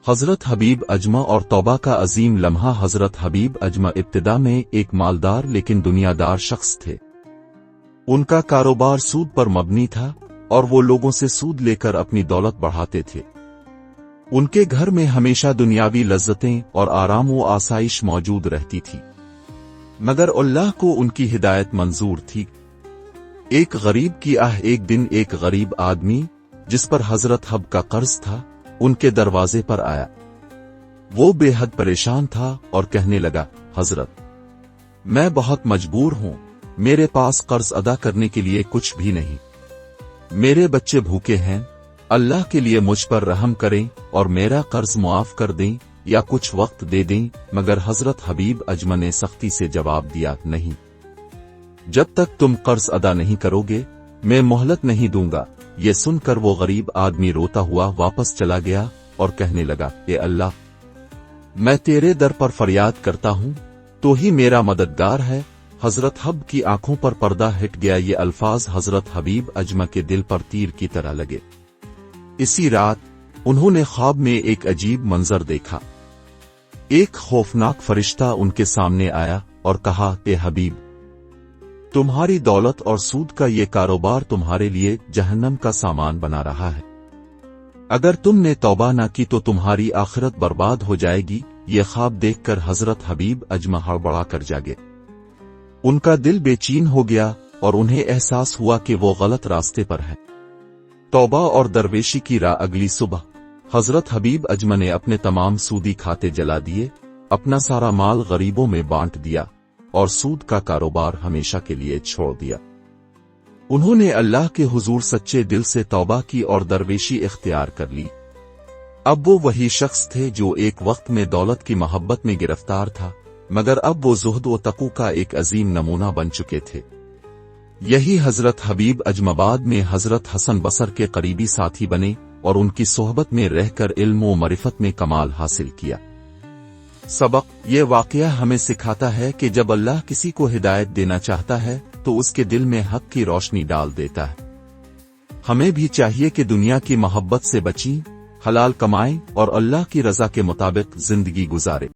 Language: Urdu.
حضرت حبیب اجمہ اور توبہ کا عظیم لمحہ۔ حضرت حبیب اجمہ ابتدا میں ایک مالدار لیکن دنیا دار شخص تھے۔ ان کا کاروبار سود پر مبنی تھا اور وہ لوگوں سے سود لے کر اپنی دولت بڑھاتے تھے۔ ان کے گھر میں ہمیشہ دنیاوی لذتیں اور آرام و آسائش موجود رہتی تھی، مگر اللہ کو ان کی ہدایت منظور تھی۔ ایک غریب کی ایک دن ایک غریب آدمی جس پر حضرت حب کا قرض تھا ان کے دروازے پر آیا۔ وہ بے حد پریشان تھا اور کہنے لگا، حضرت، میں بہت مجبور ہوں، میرے پاس قرض ادا کرنے کے لیے کچھ بھی نہیں، میرے بچے بھوکے ہیں، اللہ کے لیے مجھ پر رحم کریں اور میرا قرض معاف کر دیں یا کچھ وقت دے دیں۔ مگر حضرت حبیب اجمہ نے سختی سے جواب دیا، نہیں، جب تک تم قرض ادا نہیں کرو گے میں مہلت نہیں دوں گا۔ یہ سن کر وہ غریب آدمی روتا ہوا واپس چلا گیا اور کہنے لگا، اے اللہ، میں تیرے در پر فریاد کرتا ہوں، تو ہی میرا مددگار ہے۔ حضرت حب کی آنکھوں پر پردہ ہٹ گیا۔ یہ الفاظ حضرت حبیب اجمہ کے دل پر تیر کی طرح لگے۔ اسی رات انہوں نے خواب میں ایک عجیب منظر دیکھا۔ ایک خوفناک فرشتہ ان کے سامنے آیا اور کہا، اے حبیب، تمہاری دولت اور سود کا یہ کاروبار تمہارے لیے جہنم کا سامان بنا رہا ہے۔ اگر تم نے توبہ نہ کی تو تمہاری آخرت برباد ہو جائے گی۔ یہ خواب دیکھ کر حضرت حبیب اجمہ ہڑبڑا کر جاگے۔ ان کا دل بے چین ہو گیا اور انہیں احساس ہوا کہ وہ غلط راستے پر ہے۔ توبہ اور درویشی کی راہ۔ اگلی صبح حضرت حبیب اجمہ نے اپنے تمام سودی کھاتے جلا دیے، اپنا سارا مال غریبوں میں بانٹ دیا اور سود کا کاروبار ہمیشہ کے لیے چھوڑ دیا۔ انہوں نے اللہ کے حضور سچے دل سے توبہ کی اور درویشی اختیار کر لی۔ اب وہ وہی شخص تھے جو ایک وقت میں دولت کی محبت میں گرفتار تھا، مگر اب وہ زہد و تقوی کا ایک عظیم نمونہ بن چکے تھے۔ یہی حضرت حبیب اجمہ بعد میں حضرت حسن بصری کے قریبی ساتھی بنے اور ان کی صحبت میں رہ کر علم و معرفت میں کمال حاصل کیا۔ سبق: یہ واقعہ ہمیں سکھاتا ہے کہ جب اللہ کسی کو ہدایت دینا چاہتا ہے تو اس کے دل میں حق کی روشنی ڈال دیتا ہے۔ ہمیں بھی چاہیے کہ دنیا کی محبت سے بچیں، حلال کمائیں اور اللہ کی رضا کے مطابق زندگی گزاریں۔